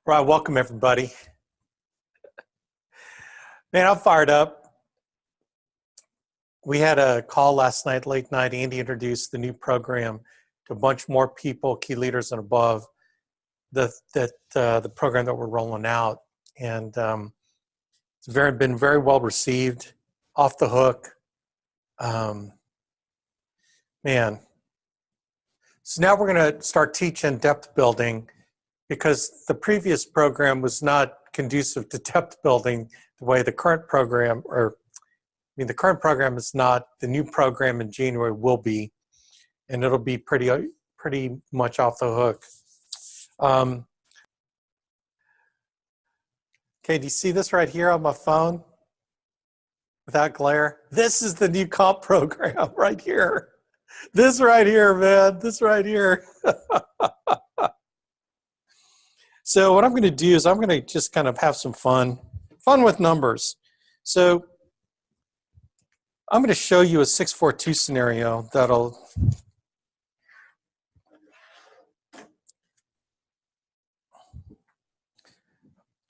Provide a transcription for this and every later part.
Right, welcome everybody. Man, I'm fired up. We had a call last night, late night. Andy introduced the new program to a bunch more people, key leaders and above, the program that we're rolling out. And it's been very well received, off the hook. Man. So now we're going to start teaching depth building, because the previous program was not conducive to depth building the way the current program, the current program is not. The new program in January will be, and it'll be pretty much off the hook. Okay, do you see this right here on my phone? Without glare? This is the new comp program right here. This right here, man, this right here. So what I'm going to do is I'm going to just kind of have some fun with numbers. So I'm going to show you a 642 scenario that'll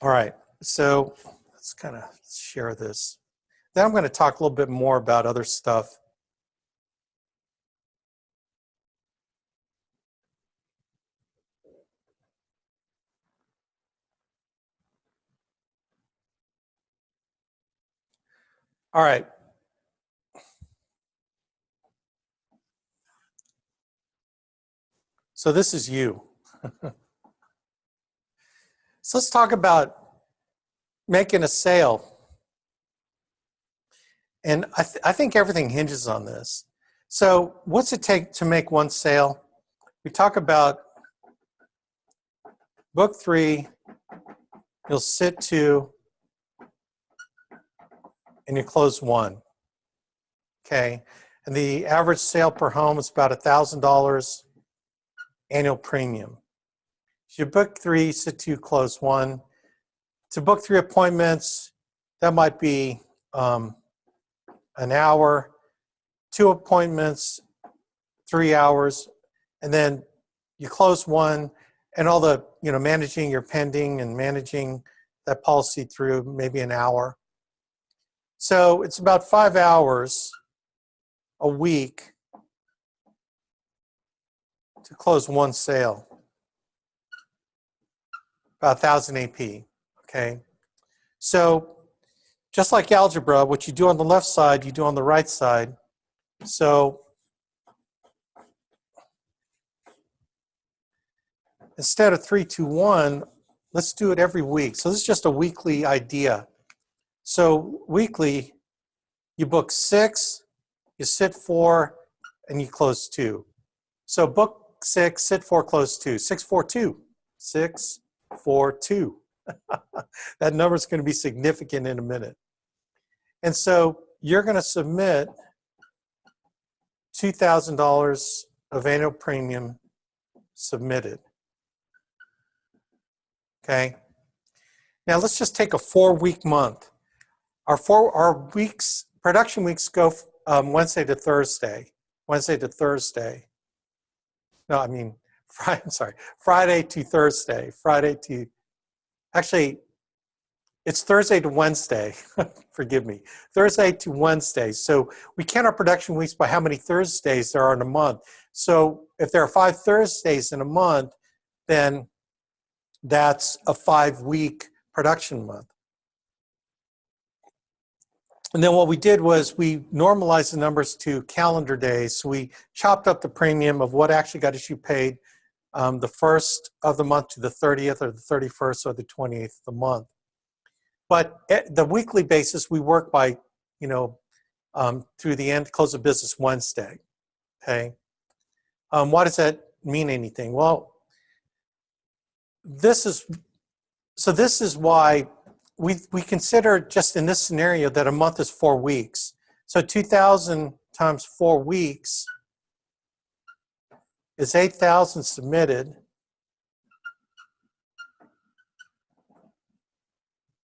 all right. So let's kind of share this. Then I'm going to talk a little bit more about other stuff. All right. So this is you. So let's talk about making a sale. And I think everything hinges on this. So what's it take to make one sale? We talk about book 3, you'll sit 2, and you close 1. Okay, and the average sale per home is about $1,000 annual premium. So you book 3, sit 2, close 1. To book 3 appointments, that might be an hour, 2 appointments, 3 hours, and then you close 1, and all the, managing your pending and managing that policy through maybe an hour. So it's about 5 hours a week to close 1 sale. About 1,000 AP, okay? So just like algebra, what you do on the left side, you do on the right side. So instead of 3, 2, 1, let's do it every week. So this is just a weekly idea. So weekly, you book 6, you sit 4, and you close 2. So book 6, sit 4, close 2. 6, 4, 2. 6, 4, 2. That number is going to be significant in a minute. And so you're going to submit $2,000 of annual premium submitted. Okay. Now let's just take a 4-week month. Our weeks, production weeks go Wednesday to Thursday. Friday to Thursday. Actually, it's Thursday to Wednesday. Forgive me. Thursday to Wednesday. So we count our production weeks by how many Thursdays there are in a month. So if there are 5 Thursdays in a month, then that's a 5-week production month. And then what we did was we normalized the numbers to calendar days. So we chopped up the premium of what actually got issued paid the 1st of the month to the 30th or the 31st or the 28th of the month. But at the weekly basis, we work by, through the end, close of business Wednesday, okay? Why does that mean anything? Well, this is why we consider, just in this scenario, that a month is 4 weeks. So 2,000 times 4 weeks is 8,000 submitted.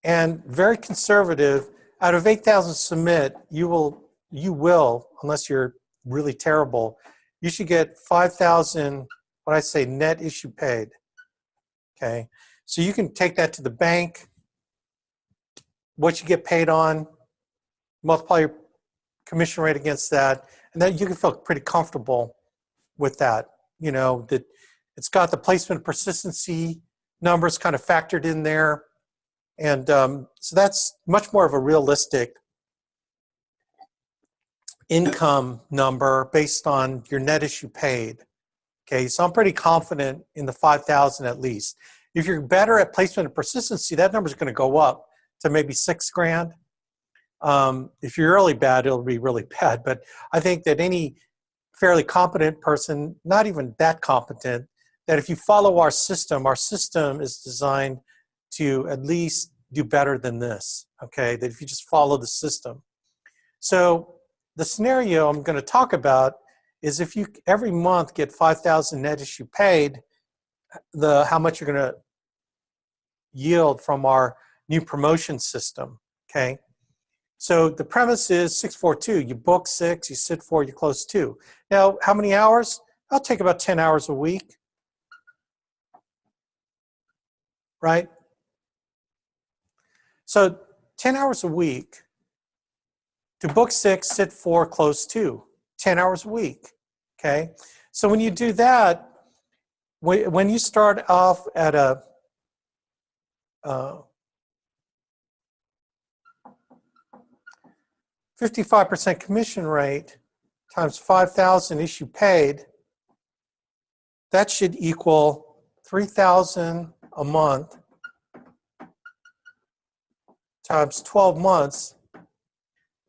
And very conservative, out of 8,000 submit, you will, unless you're really terrible, you should get 5,000, what I say, net issue paid. Okay, So you can take that to the bank, what you get paid on, multiply your commission rate against that, and then you can feel pretty comfortable with that. You know, that it's got the placement persistency numbers kind of factored in there. And so that's much more of a realistic income number based on your net issue paid. Okay, so I'm pretty confident in the 5,000 at least. If you're better at placement and persistency, that number is going to go up to maybe 6 grand. If you're really bad, it'll be really bad. But I think that any fairly competent person, not even that competent, that if you follow our system is designed to at least do better than this, okay? That if you just follow the system. So the scenario I'm going to talk about is if you every month get 5,000 net issue paid, how much you're going to yield from our new promotion system, okay? So the premise is 642. You book 6, you sit 4, you close 2. Now, how many hours? I'll take about 10 hours a week, right? So 10 hours a week to book 6, sit 4, close 2. 10 hours a week, okay? So when you do that, when you start off at a 55% commission rate times 5,000 issue paid, that should equal 3,000 a month times 12 months.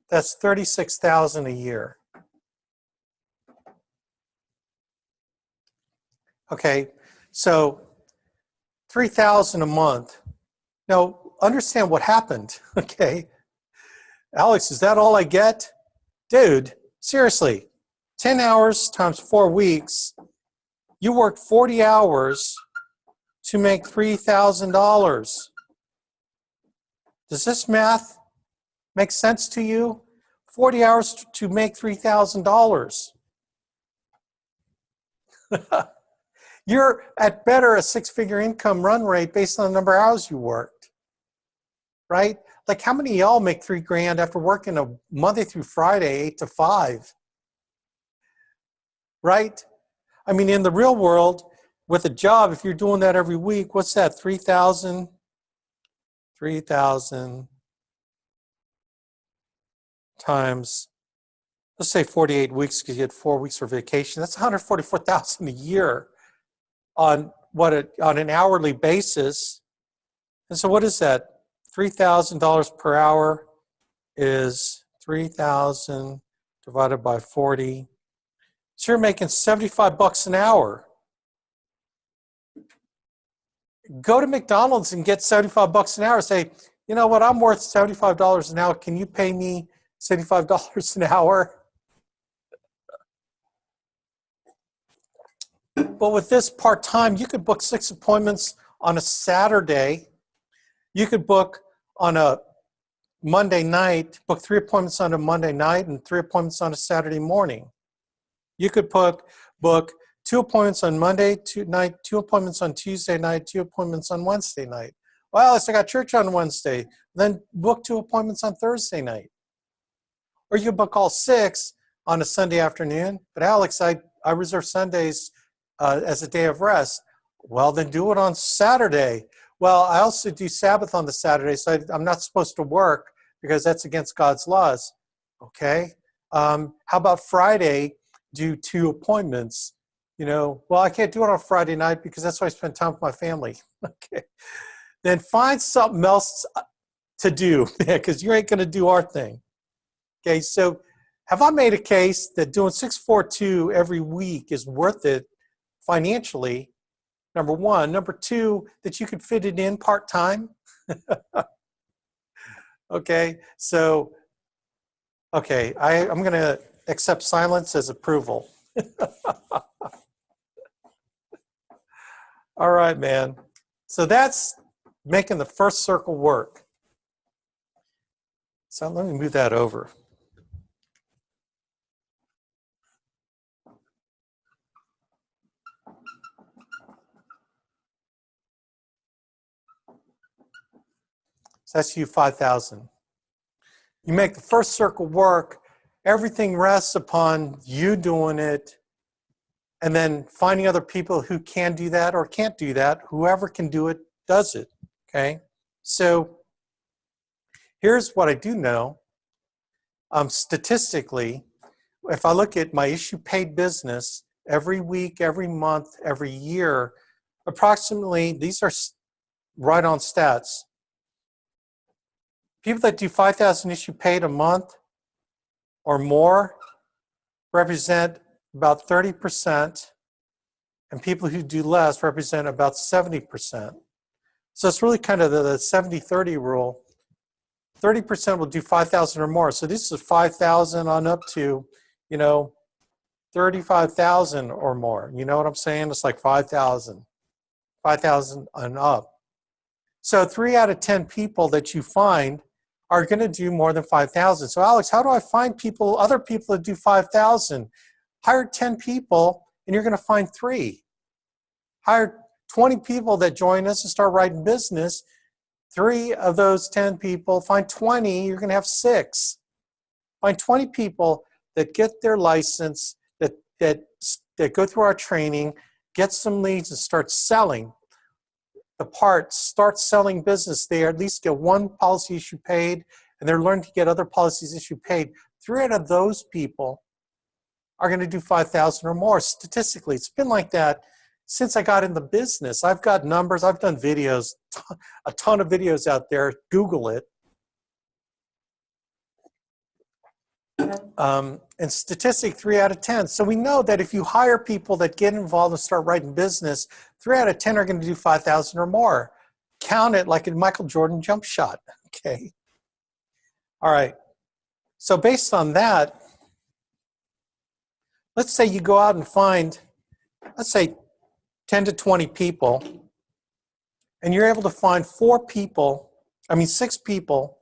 That's 36,000 a year. Okay, so 3,000 a month. Now, understand what happened, okay? Alex, is that all I get? Dude, seriously, 10 hours times 4 weeks, you worked 40 hours to make $3,000. Does this math make sense to you? 40 hours to make $3,000. You're at better a 6-figure income run rate based on the number of hours you worked, right? Like how many of y'all make $3 grand after working a Monday through Friday, 8 to 5, right? I mean, in the real world, with a job, if you're doing that every week, what's that, 3,000? 3,000 times, let's say 48 weeks because you had 4 weeks for vacation. That's 144,000 a year on an hourly basis. And so what is that? $3,000 per hour is 3,000 divided by 40. So you're making 75 bucks an hour. Go to McDonald's and get 75 bucks an hour. Say, you know what, I'm worth $75 an hour. Can you pay me $75 an hour? But with this part-time, you could book 6 appointments on a Saturday. You could book on a Monday night, book 3 appointments on a Monday night and 3 appointments on a Saturday morning. You could book 2 appointments on Monday night, 2 appointments on Tuesday night, 2 appointments on Wednesday night. Well, Alex, I got church on Wednesday. Then book 2 appointments on Thursday night. Or you could book all 6 on a Sunday afternoon. But Alex, I reserve Sundays as a day of rest. Well, then do it on Saturday. Well, I also do Sabbath on the Saturday, so I'm not supposed to work because that's against God's laws. Okay. How about Friday? Do 2 appointments. You know, well, I can't do it on Friday night because that's why I spend time with my family. Okay. Then find something else to do because you ain't going to do our thing. Okay. So have I made a case that doing 642 every week is worth it financially? Number one. Number two, that you could fit it in part-time. Okay. So, okay. I'm going to accept silence as approval. All right, man. So that's making the first circle work. So let me move that over. So that's you 5,000. You make the first circle work. Everything rests upon you doing it and then finding other people who can do that or can't do that. Whoever can do it does it, okay? So here's what I do know. Statistically, if I look at my issue paid business, every week, every month, every year, approximately, these are right on stats. People that do 5,000 issue paid a month or more represent about 30%, and people who do less represent about 70%. So it's really kind of the 70-30 rule. 30% will do 5,000 or more. So this is 5,000 on up to, 35,000 or more. You know what I'm saying? It's like 5,000 and up. So 3 out of 10 people that you find are going to do more than 5,000. So Alex, how do I find other people that do 5,000? Hire 10 people and you're going to find 3. Hire 20 people that join us and start writing business. 3 of those 10 people, find 20, you're going to have 6. Find 20 people that get their license, that go through our training, get some leads and start selling the parts, start selling business. They at least get 1 policy issue paid, and they're learning to get other policies issued paid. 3 out of those people are going to do 5,000 or more. Statistically, it's been like that since I got in the business. I've got numbers, I've done videos, a ton of videos out there. Google it. And statistic 3 out of 10. So we know that if you hire people that get involved and start writing business, 3 out of 10 are going to do 5,000 or more. Count it like a Michael Jordan jump shot, okay? All right, so based on that, let's say you go out and find, let's say 10 to 20 people, and you're able to find 6 people.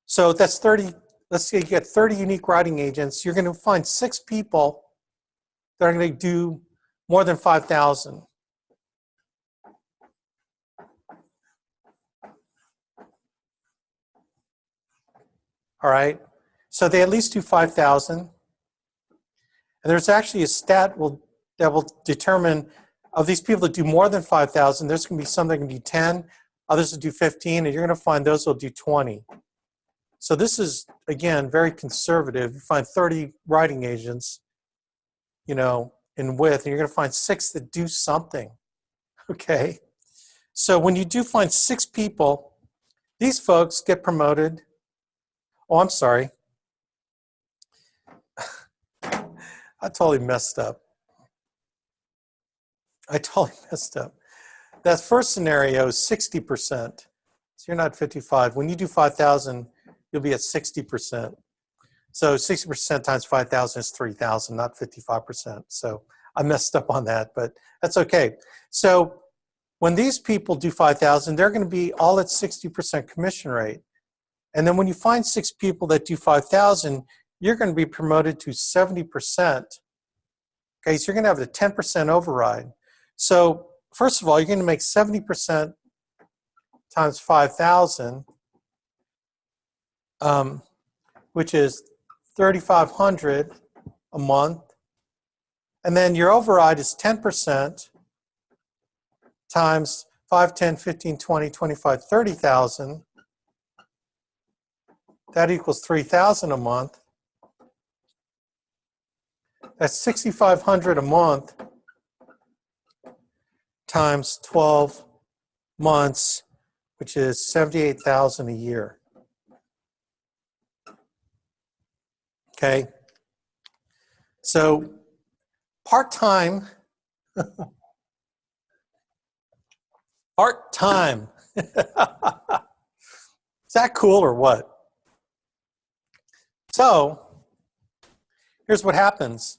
So that's 30, let's say you get 30 unique writing agents. You're going to find 6 people that are going to do more than 5,000. All right, so they at least do 5,000. And there's actually a stat that will determine of these people that do more than 5,000, there's going to be some that can do 10, others that do 15, and you're going to find those will do 20. So this is, again, very conservative. You find 30 writing agents, in width, and you're going to find 6 that do something, okay? So when you do find 6 people, these folks get promoted. Oh, I'm sorry. I totally messed up. That first scenario is 60%. So you're not 55. When you do 5,000, you'll be at 60%. So 60% times 5,000 is 3,000, not 55%. So I messed up on that, but that's okay. So when these people do 5,000, they're going to be all at 60% commission rate. And then when you find 6 people that do 5,000, you're going to be promoted to 70%. Okay, so you're going to have a 10% override. So first of all, you're going to make 70% times 5,000, which is 3,500 a month. And then your override is 10% times 5, 10, 15, 20, 25, 30,000. That equals 3,000 a month. That's 6,500 a month times 12 months, which is 78,000 a year. Okay, so part-time, part-time. Is that cool or what? So here's what happens.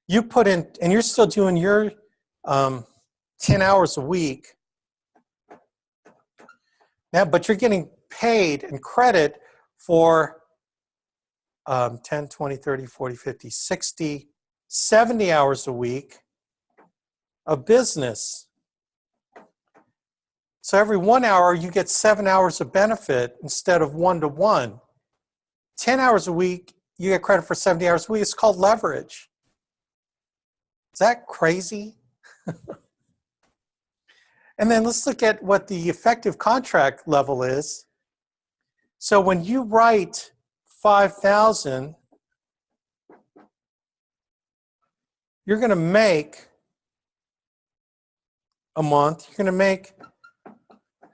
You put in, and you're still doing your 10 hours a week. Now, but you're getting paid and credit for 10, 20, 30, 40, 50, 60, 70 hours a week of business. So every 1 hour, you get 7 hours of benefit instead of 1-to-1. 10 hours a week, you get credit for 70 hours a week. It's called leverage. Is that crazy? And then let's look at what the effective contract level is. So when you write 5,000, you're going to make a month. You're going to make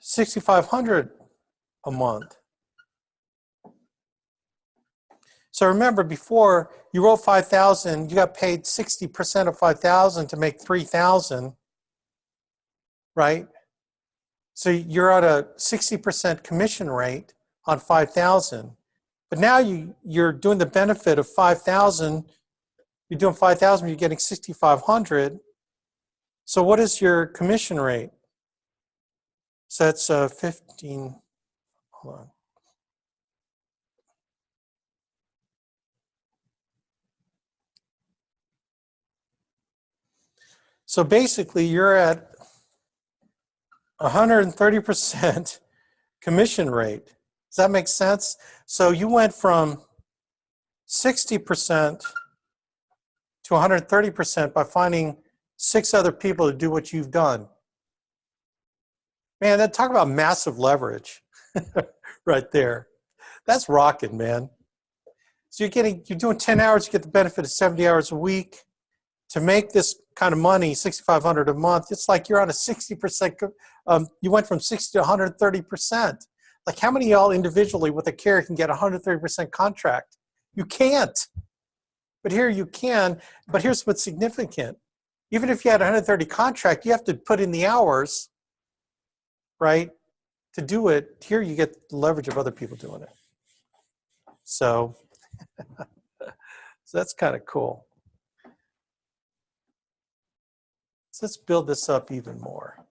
6,500 a month. So remember, before you wrote 5,000, you got paid 60% of 5,000 to make 3,000. Right? So you're at a 60% commission rate on 5,000. But now you're doing the benefit of 5,000. You're doing 5,000, you're getting 6,500. So what is your commission rate? So that's 15, hold on. So basically you're at 130% commission rate. Does that make sense? So you went from 60% to 130% by finding 6 other people to do what you've done. Man, talk about massive leverage right there. That's rocking, man. So you're doing 10 hours, you get the benefit of 70 hours a week. To make this kind of money, 6,500 a month, it's like you're on a 60%, you went from 60 to 130%. Like how many of y'all individually with a carrier can get a 130% contract? You can't. But here you can, but here's what's significant. Even if you had a 130 contract, you have to put in the hours, right, to do it. Here you get the leverage of other people doing it. So, so that's kind of cool. So let's build this up even more.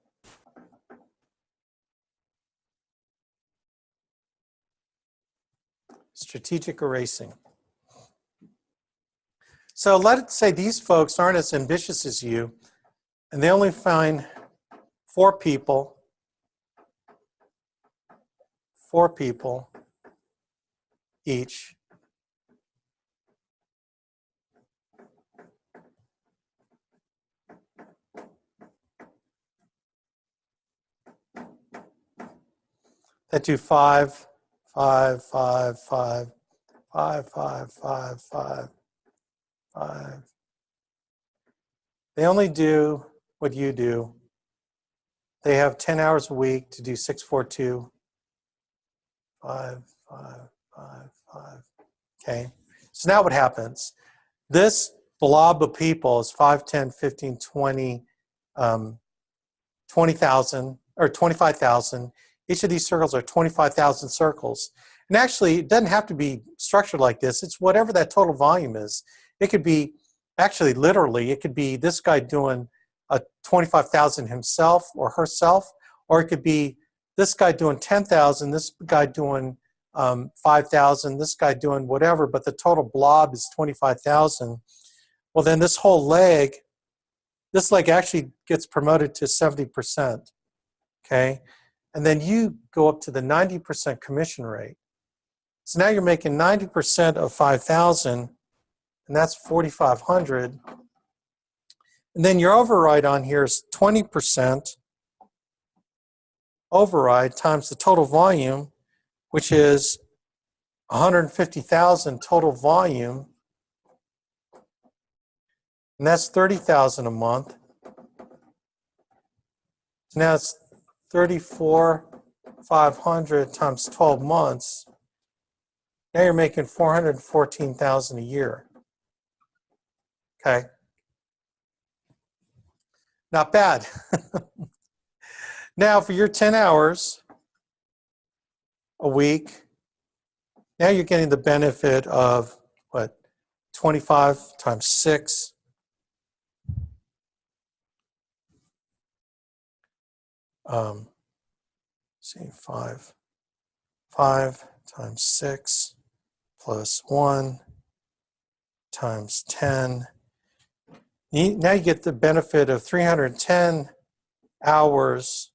Strategic erasing. So let's say these folks aren't as ambitious as you, and they only find 4 people each. That do 5, 5, 5, 5, 5, 5, 5, 5, 5. They only do what you do. They have 10 hours a week to do 6, 4, 2, 5, 5, 5, 5. Okay. So now what happens? This blob of people is 5, 10, 15, 20, 20,000 or 25,000. Each of these circles are 25,000 circles. And actually, it doesn't have to be structured like this. It's whatever that total volume is. It could be, actually, literally, it could be this guy doing a 25,000 himself or herself, or it could be this guy doing 10,000, this guy doing 5,000, this guy doing whatever, but the total blob is 25,000. Well, then this whole leg, this leg actually gets promoted to 70%, okay? And then you go up to the 90% commission rate. So now you're making 90% of 5,000, and that's 4,500. And then your override on here is 20% override times the total volume, which is 150,000 total volume. And that's 30,000 a month. So now it's 34,500 times 12 months. Now you're making 414,000 a year. Okay. Not bad. Now for your 10 hours a week, now you're getting the benefit of what? 25 times 6. See, 5 times 6 plus 1 times 10. Now you get the benefit of 310 hours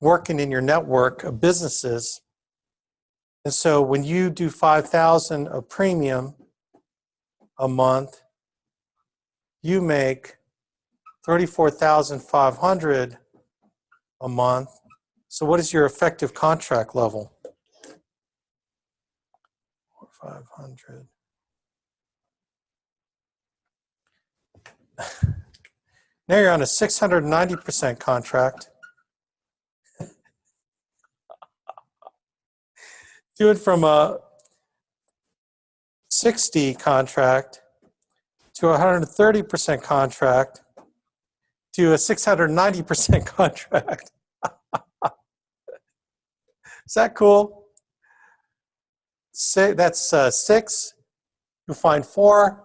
working in your network of businesses. And so when you do $5,000 of premium a month, you make $34,500 a month. So what is your effective contract level? 500. Now you're on a 690% contract. Do it from a 60 contract to a 130% contract to a 690% contract. Is that cool? That's 6. You find 4.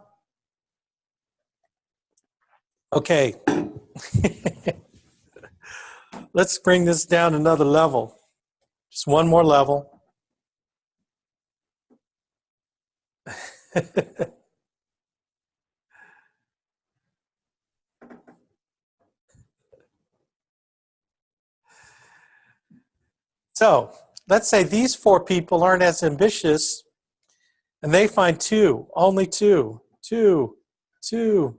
Okay. Let's bring this down another level. Just one more level. So let's say these 4 people aren't as ambitious and they find 2, only 2, 2, 2,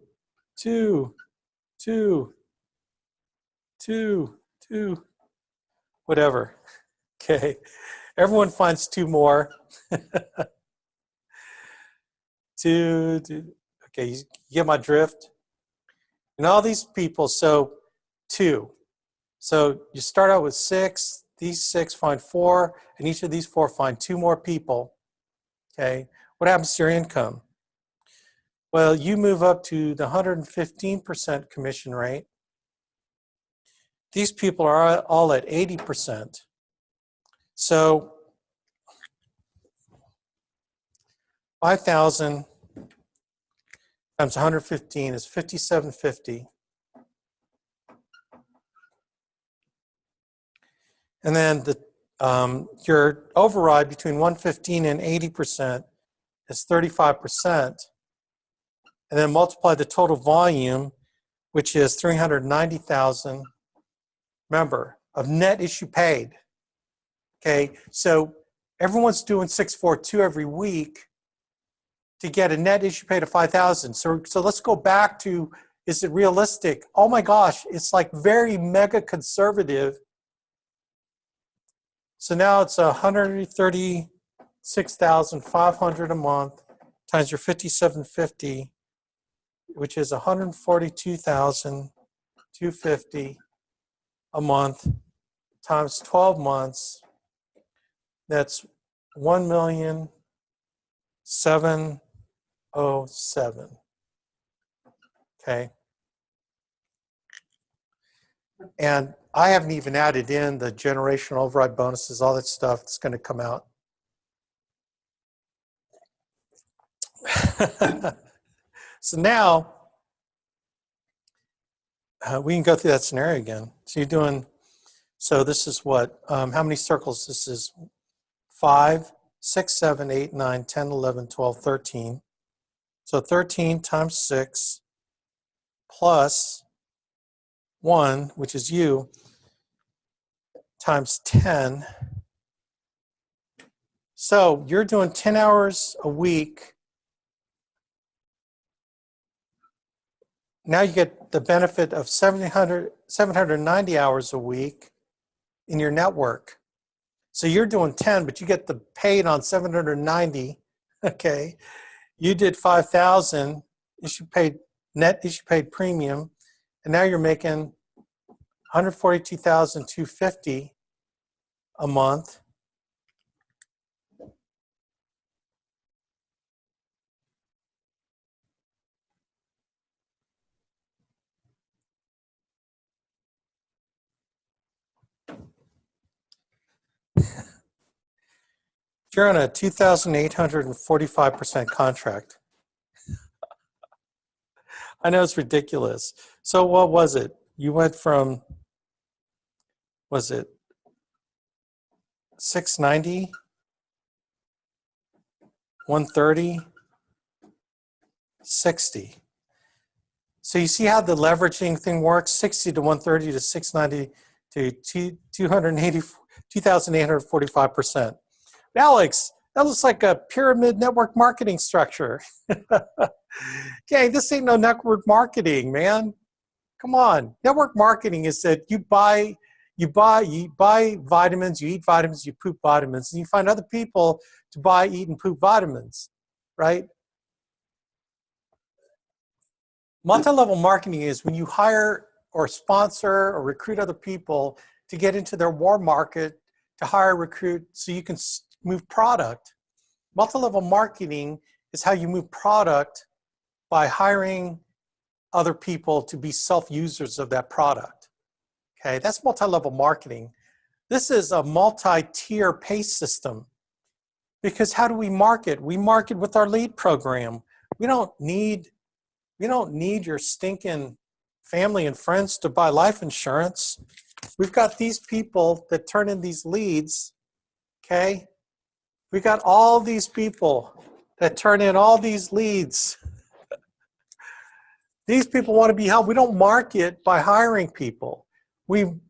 2, 2, 2, 2, whatever. Okay, everyone finds 2 more. 2, 2, okay, you get my drift? And all these people, so 2. So you start out with 6, these 6 find 4, and each of these 4 find 2 more people. Okay, what happens to your income? Well, you move up to the 115% commission rate. These people are all at 80%. So 5,000 times 115 is 5,750. And then your override between 115 and 80% is 35%. And then multiply the total volume, which is 390,000, remember, of net issue paid. Okay, so everyone's doing 642 every week to get a net issue paid of 5,000. So let's go back to, is it realistic? Oh my gosh, it's like very mega conservative. So now it's 136,500 a month times your 5,750, which is 142,250 a month times 12 months. That's 1,707,000. Okay. And I haven't even added in the generational override bonuses, all that stuff that's going to come out. So now we can go through that scenario again. So you're doing, so this is what, how many circles? This is 5, 6, 7, 8, 9, 10, 11, 12, 13. So 13 times 6 plus 1, which is you, times 10. So you're doing 10 hours a week. Now you get the benefit of 790 hours a week in your network. So you're doing 10, but you get the paid on 790. Okay, you did 5,000 issue paid, net issue paid premium, and now you're making 142,250 a month. If you're on a 2,845% contract, I know it's ridiculous. So what was it? You went from, was it 690, 130, 60. So you see how the leveraging thing works? 60 to 130 to 690 to 2,845%. Alex, that looks like a pyramid network marketing structure. Okay, this ain't no network marketing, man. Come on. Network marketing is that you buy vitamins, you eat vitamins, you poop vitamins, and you find other people to buy, eat, and poop vitamins, right? Multi-level marketing is when you hire or sponsor or recruit other people to get into their warm market, to hire, recruit, so you can move product. Multi-level marketing is how you move product by hiring other people to be self-users of that product. Okay, that's multi-level marketing. This is a multi-tier pay system, because how do we market? We market with our lead program. We don't need your stinking family and friends to buy life insurance. We've got these people that turn in these leads, okay? We got all these people that turn in all these leads. These people want to be helped. We don't market by hiring people. We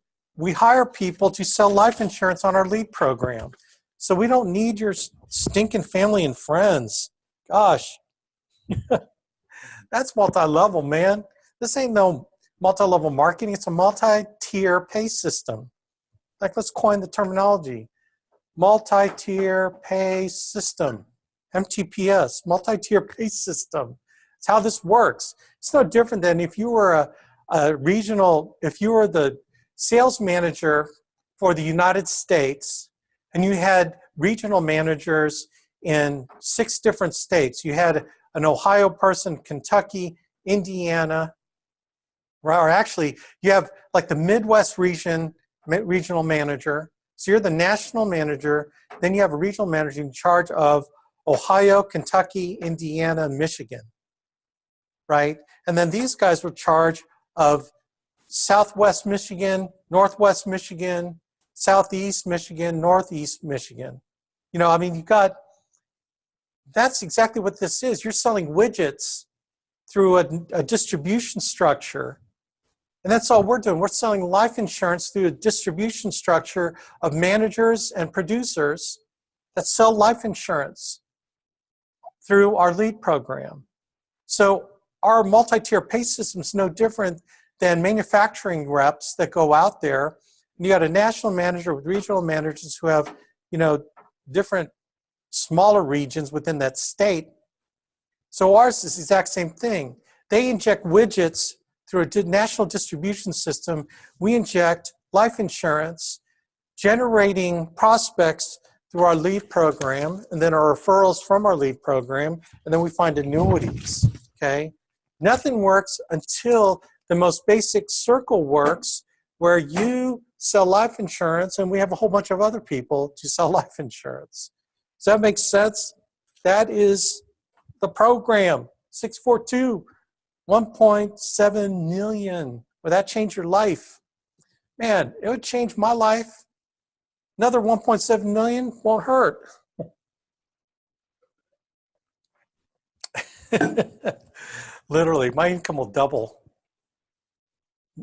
hire people to sell life insurance on our lead program. So we don't need your stinking family and friends. Gosh, that's multi-level, man. This ain't no multi-level marketing. It's a multi-tier pay system. Like, let's coin the terminology. Multi-tier pay system, MTPS, multi-tier pay system. It's how this works. It's no different than if you were if you were the sales manager for the United States and you had regional managers in 6 different states. You had an Ohio person, Kentucky, Indiana, or actually you have like the Midwest regional manager. So you're the national manager, then you have a regional manager in charge of Ohio, Kentucky, Indiana, and Michigan, right? And then these guys were in charge of Southwest Michigan, Northwest Michigan, Southeast Michigan, Northeast Michigan. You know, I mean, that's exactly what this is. You're selling widgets through a distribution structure. And that's all we're doing. We're selling life insurance through a distribution structure of managers and producers that sell life insurance through our lead program. So our multi-tier pay system is no different than manufacturing reps that go out there. You got a national manager with regional managers who have, you know, different smaller regions within that state. So ours is the exact same thing. They inject widgets through a national distribution system. We inject life insurance, generating prospects through our lead program, and then our referrals from our lead program, and then we find annuities, okay? Nothing works until the most basic circle works, where you sell life insurance and we have a whole bunch of other people to sell life insurance. Does that make sense? That is the program. 642, 1.7 million. Would that change your life? Man, it would change my life. Another 1.7 million won't hurt. Literally, my income will double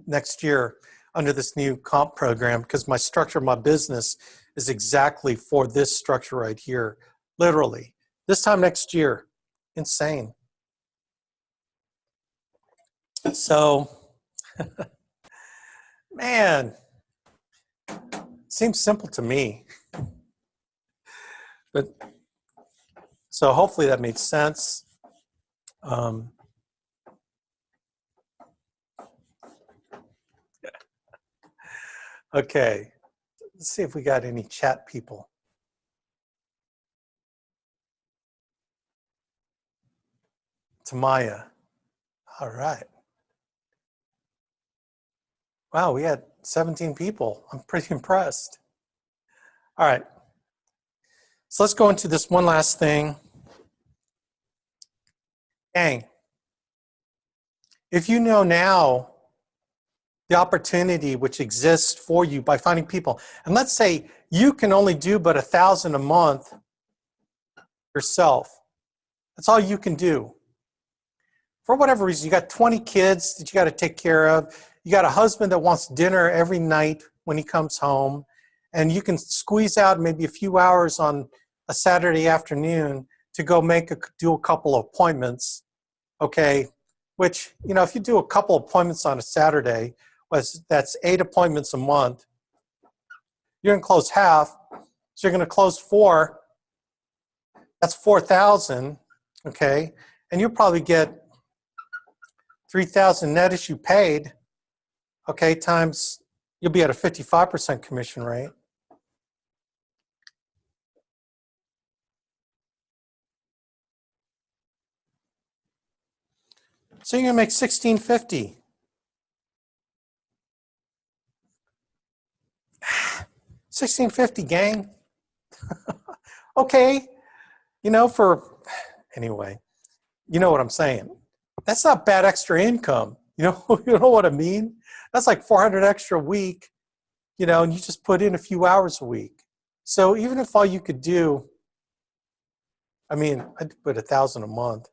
next year under this new comp program, because my structure of my business is exactly for this structure right here. Literally. This time next year. Insane. So, man, seems simple to me. But so hopefully that made sense. Okay, let's see if we got any chat people. Tamaya. All right. Wow, we had 17 people. I'm pretty impressed. All right. So let's go into this one last thing. Gang, if you know now the opportunity which exists for you by finding people, and let's say you can only do but $1,000 a month yourself. That's all you can do. For whatever reason, you got 20 kids that you got to take care of. you got a husband that wants dinner every night when he comes home, and you can squeeze out maybe a few hours on a Saturday afternoon to go do a couple of appointments, okay? Which, you know, if you do a couple of appointments on a Saturday, that's 8 appointments a month. You're going to close half, so you're going to close 4. That's 4,000, okay? And you'll probably get 3,000 net as you paid, okay, times, you'll be at a 55% commission rate. So you're gonna make $1,650. $1,650, gang. Okay, you know, anyway, you know what I'm saying. That's not bad extra income. You know, you know what I mean? That's like 400 extra a week, you know, and you just put in a few hours a week. So even if all you could do, I mean, I'd put 1,000 a month.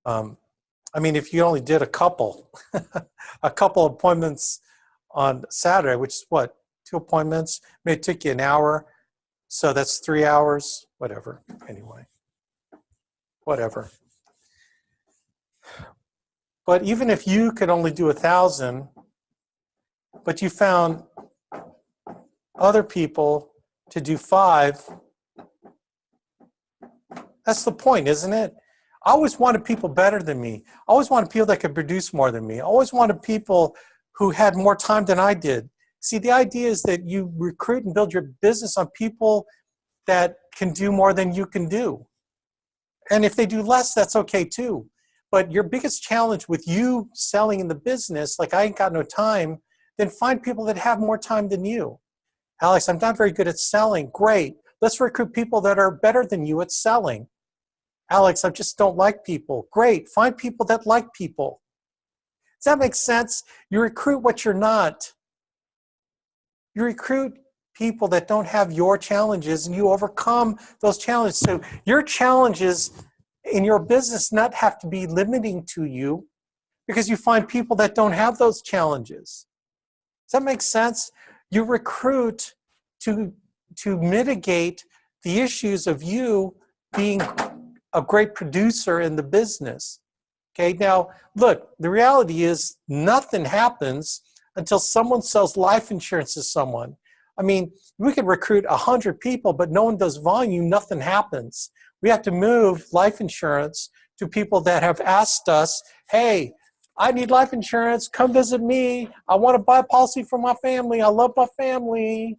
I mean, if you only did a couple, a couple appointments on Saturday, which is what, 2 appointments, may take you an hour. So that's 3 hours, whatever, anyway, whatever. But even if you could only do 1,000, but you found other people to do 5, that's the point, isn't it? I always wanted people better than me. I always wanted people that could produce more than me. I always wanted people who had more time than I did. See, the idea is that you recruit and build your business on people that can do more than you can do. And if they do less, that's okay too. But your biggest challenge with you selling in the business, like I ain't got no time, then find people that have more time than you. Alex, I'm not very good at selling. Great. Let's recruit people that are better than you at selling. Alex, I just don't like people. Great. Find people that like people. Does that make sense? You recruit what you're not. You recruit people that don't have your challenges, and you overcome those challenges. So your challenges in your business not have to be limiting to you, because you find people that don't have those challenges. Does that make sense? You recruit to mitigate the issues of you being a great producer in the business. Okay, now look, the reality is nothing happens until someone sells life insurance to someone. I mean, we could recruit 100 people, but no one does volume, nothing happens. We have to move life insurance to people that have asked us, hey, I need life insurance, come visit me. I want to buy a policy for my family. I love my family.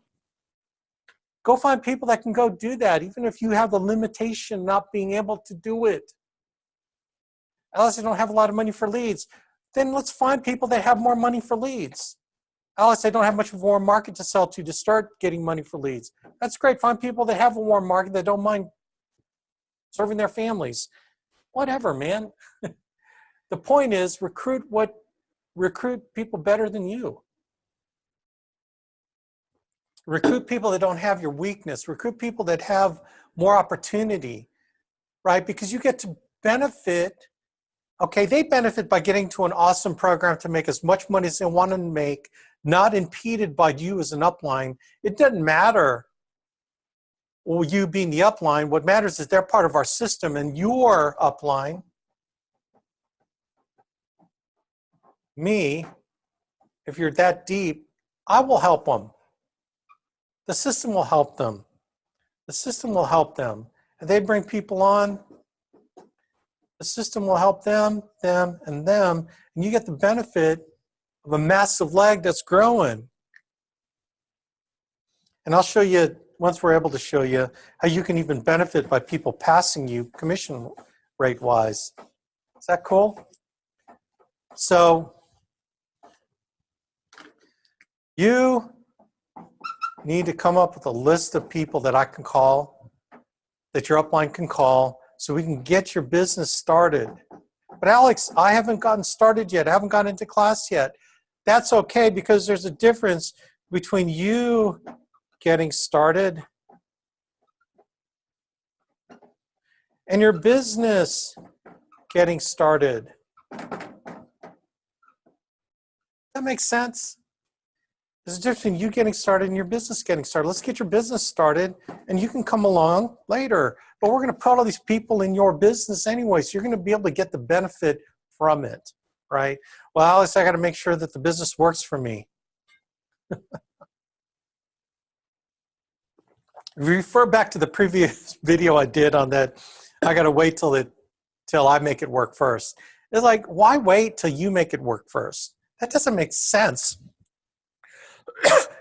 Go find people that can go do that, even if you have the limitation not being able to do it. Unless you don't have a lot of money for leads, then let's find people that have more money for leads. Alice, I don't have much of a warm market to sell to start getting money for leads. That's great. Find people that have a warm market that don't mind serving their families. Whatever, man. The point is recruit people better than you. Recruit people that don't have your weakness. Recruit people that have more opportunity, right? Because you get to benefit. Okay, they benefit by getting to an awesome program to make as much money as they want to make, not impeded by you as an upline. It doesn't matter, well, you being the upline. What matters is they're part of our system, and your upline, me, if you're that deep, I will help them. The system will help them. The system will help them. And they bring people on. The system will help them, and them, and you get the benefit of a massive leg that's growing. And I'll show you, once we're able to show you, how you can even benefit by people passing you commission rate-wise. Is that cool? So you need to come up with a list of people that I can call, that your upline can call, so we can get your business started. But Alex, I haven't gotten started yet. I haven't gotten into class yet. That's okay, because there's a difference between you getting started and your business getting started. That makes sense. There's a difference between you getting started and your business getting started. Let's get your business started, and you can come along later. But we're going to put all these people in your business anyway, so you're going to be able to get the benefit from it, right? Well, Alex, I got to make sure that the business works for me. Refer back to the previous video I did on that. I got to wait till I make it work first. It's like, why wait till you make it work first? That doesn't make sense.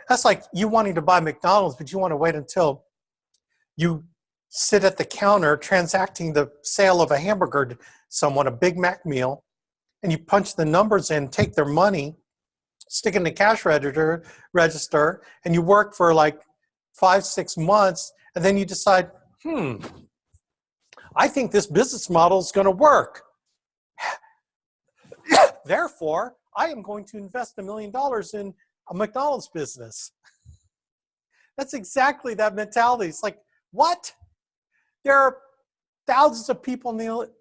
That's like you wanting to buy McDonald's, but you want to wait until you sit at the counter transacting the sale of a hamburger to someone, a Big Mac meal, and you punch the numbers in, take their money, stick it in the cash register, and you work for like 5-6 months, and then you decide, I think this business model is going to work. Therefore, I am going to invest $1 million in a McDonald's business. That's exactly that mentality. It's like, what? There are thousands of people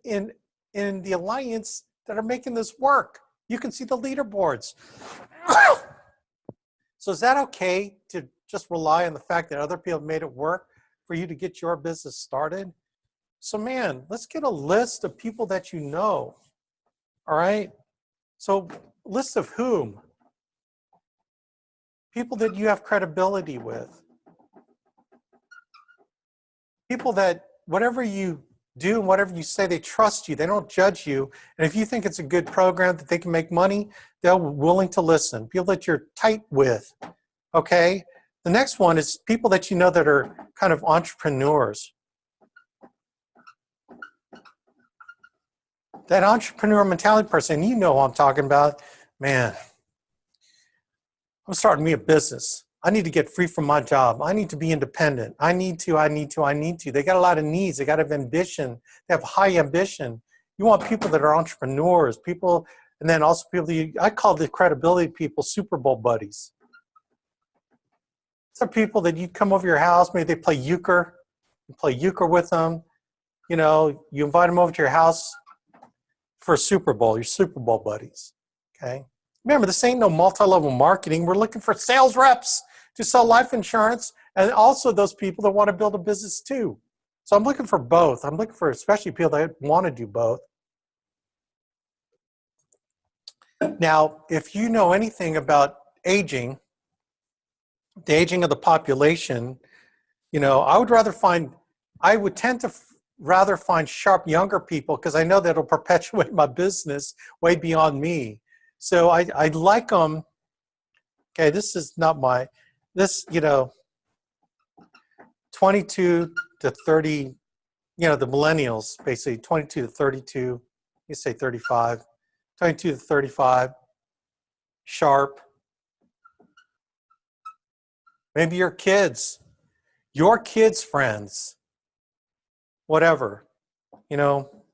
in the alliance that are making this work. You can see the leaderboards. So is that okay to just rely on the fact that other people have made it work for you to get your business started? So man, let's get a list of people that you know. All right? So list of whom? People that you have credibility with. People that whatever you do and whatever you say, they trust you. They don't judge you. And if you think it's a good program that they can make money, they're willing to listen. People that you're tight with. Okay? The next one is people that you know that are kind of entrepreneurs. That entrepreneur mentality person, you know who I'm talking about. Man, I'm starting me a business. I need to get free from my job. I need to be independent. I need to. They got a lot of needs. They got to have ambition. They have high ambition. You want people that are entrepreneurs, people, and then also people that I call the credibility people Super Bowl buddies. Some people that you come over your house, maybe they play euchre. You play euchre with them. You know, you invite them over to your house for a Super Bowl, your Super Bowl buddies, okay? Remember, this ain't no multi-level marketing. We're looking for sales reps to sell life insurance and also those people that want to build a business too. So I'm looking for both. I'm looking for especially people that want to do both. Now, if you know anything about aging, the aging of the population, you know, I would tend to rather find sharp younger people because I know that it'll perpetuate my business way beyond me. So I like them. Okay, this is not you know, 22 to 30, you know, the millennials, basically 22 to 32, you say 35, 22 to 35, sharp. Maybe your kids' friends, whatever, you know,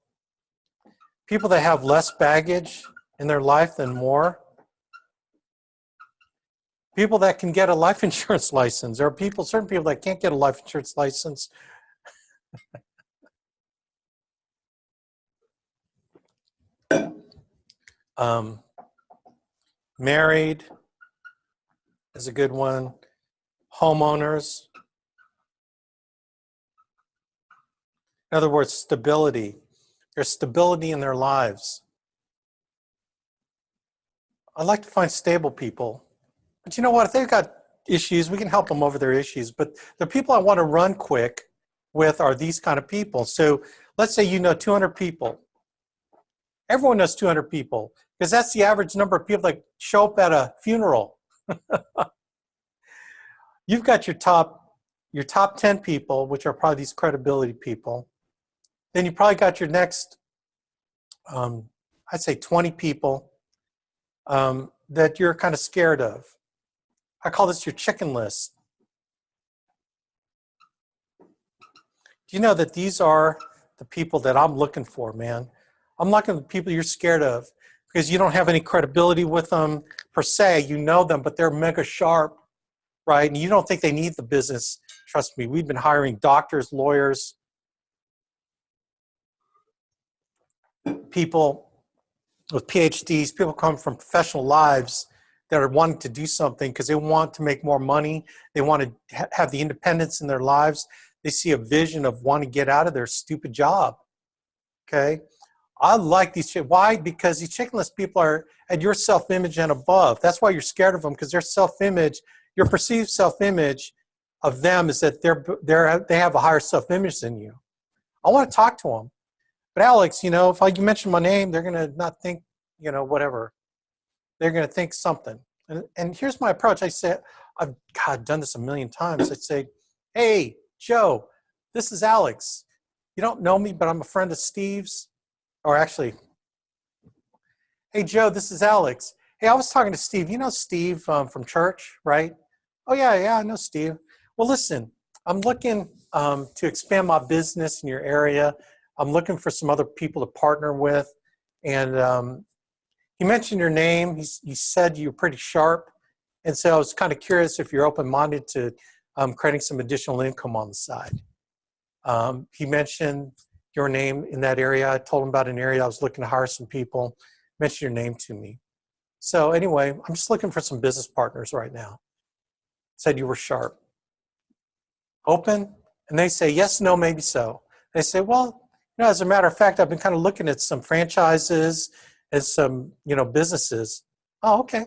people that have less baggage in their life than more. People that can get a life insurance license. There are certain people that can't get a life insurance license. Married is a good one. Homeowners. In other words, stability. There's stability in their lives. I like to find stable people. But you know what? If they've got issues, we can help them over their issues. But the people I want to run quick with are these kind of people. So let's say you know 200 people. Everyone knows 200 people because that's the average number of people that show up at a funeral. You've got your top 10 people, which are probably these credibility people. Then you probably got your next, I'd say 20 people that you're kind of scared of. I call this your chicken list. Do you know that these are the people that I'm looking for, man? I'm looking for the people you're scared of because you don't have any credibility with them per se. You know them, but they're mega sharp, right? And you don't think they need the business. Trust me, we've been hiring doctors, lawyers, people with PhDs, people come from professional lives, that are wanting to do something because they want to make more money. They want to have the independence in their lives. They see a vision of wanting to get out of their stupid job. Okay. I like these. Why? Because these chickenless people are at your self-image and above. That's why you're scared of them, because their self-image, your perceived self-image of them is that they have a higher self-image than you. I want to talk to them. But Alex, you know, if you mention my name, they're going to not think, you know, whatever. They're going to think something. And here's my approach. I say, I've done this a million times. I say, hey, Joe, this is Alex. You don't know me, but I'm a friend of Steve's. Or actually, hey, Joe, this is Alex. Hey, I was talking to Steve. You know Steve from church, right? Oh, yeah, I know Steve. Well, listen, I'm looking to expand my business in your area. I'm looking for some other people to partner with. And he mentioned your name. He said you're pretty sharp. And so I was kind of curious if you're open-minded to creating some additional income on the side. He mentioned your name in that area. I told him about an area I was looking to hire some people. Mentioned your name to me. So anyway, I'm just looking for some business partners right now. Said you were sharp. Open? And they say, yes, no, maybe so. They say, well, you know, as a matter of fact, I've been kind of looking at some franchises and some, you know, businesses. Oh, okay.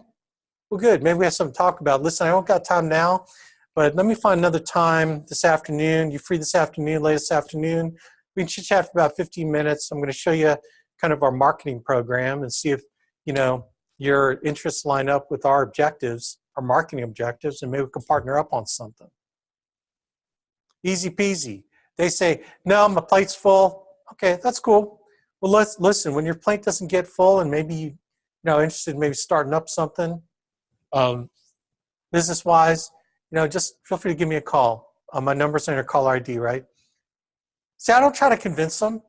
Well, good. Maybe we have something to talk about. Listen, I don't got time now, but let me find another time this afternoon. You free this afternoon, late this afternoon? We can chit-chat for about 15 minutes. I'm going to show you kind of our marketing program and see if, you know, your interests line up with our objectives, our marketing objectives, and maybe we can partner up on something. Easy peasy. They say, no, my plate's full. Okay, that's cool. Well, listen, when your plate doesn't get full and maybe you know, interested in maybe starting up something, business-wise, you know, just feel free to give me a call. My number's on your caller ID, right? See, I don't try to convince them.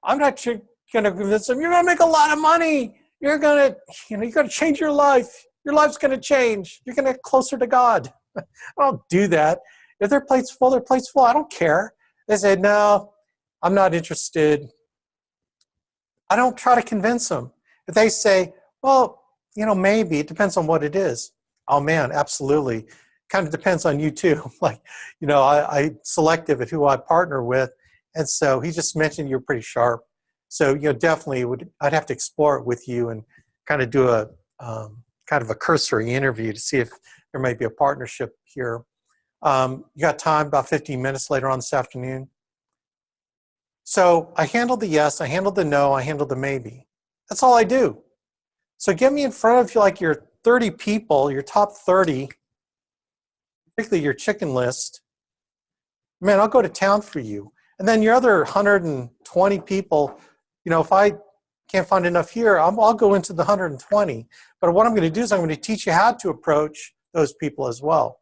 I'm not going to convince them. You're going to make a lot of money. You're going to, you know, you're going to change your life. Your life's going to change. You're going to get closer to God. I don't do that. If their plate's full, their plate's full. I don't care. They say, no, I'm not interested. I don't try to convince them. If they say, well, you know, maybe, it depends on what it is. Oh, man, absolutely. Kind of depends on you, too. Like, you know, I'm selective at who I partner with. And so he just mentioned you're pretty sharp. So, you know, definitely I'd have to explore it with you and kind of do a kind of a cursory interview to see if there might be a partnership here. You got time, about 15 minutes later on this afternoon. So I handled the yes, I handled the no, I handled the maybe. That's all I do. So get me in front of you like your 30 people, your top 30, particularly your chicken list. Man, I'll go to town for you. And then your other 120 people, you know, if I can't find enough here, I'll go into the 120. But what I'm going to do is I'm going to teach you how to approach those people as well.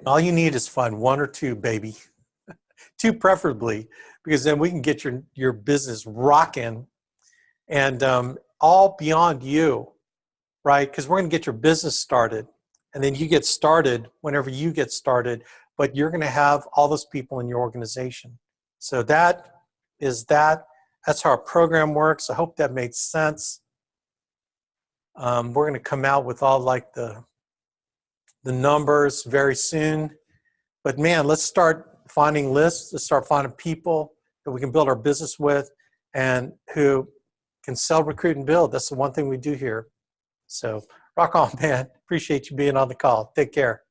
All you need is find one or two, baby. Two preferably, because then we can get your business rocking and all beyond you, right? Because we're going to get your business started. And then you get started whenever you get started, but you're going to have all those people in your organization. So that is that. That's how our program works. I hope that made sense. We're going to come out with all like the numbers very soon. But man, let's start finding lists. Let's start finding people that we can build our business with and who can sell, recruit, and build. That's the one thing we do here. So rock on, man. Appreciate you being on the call. Take care.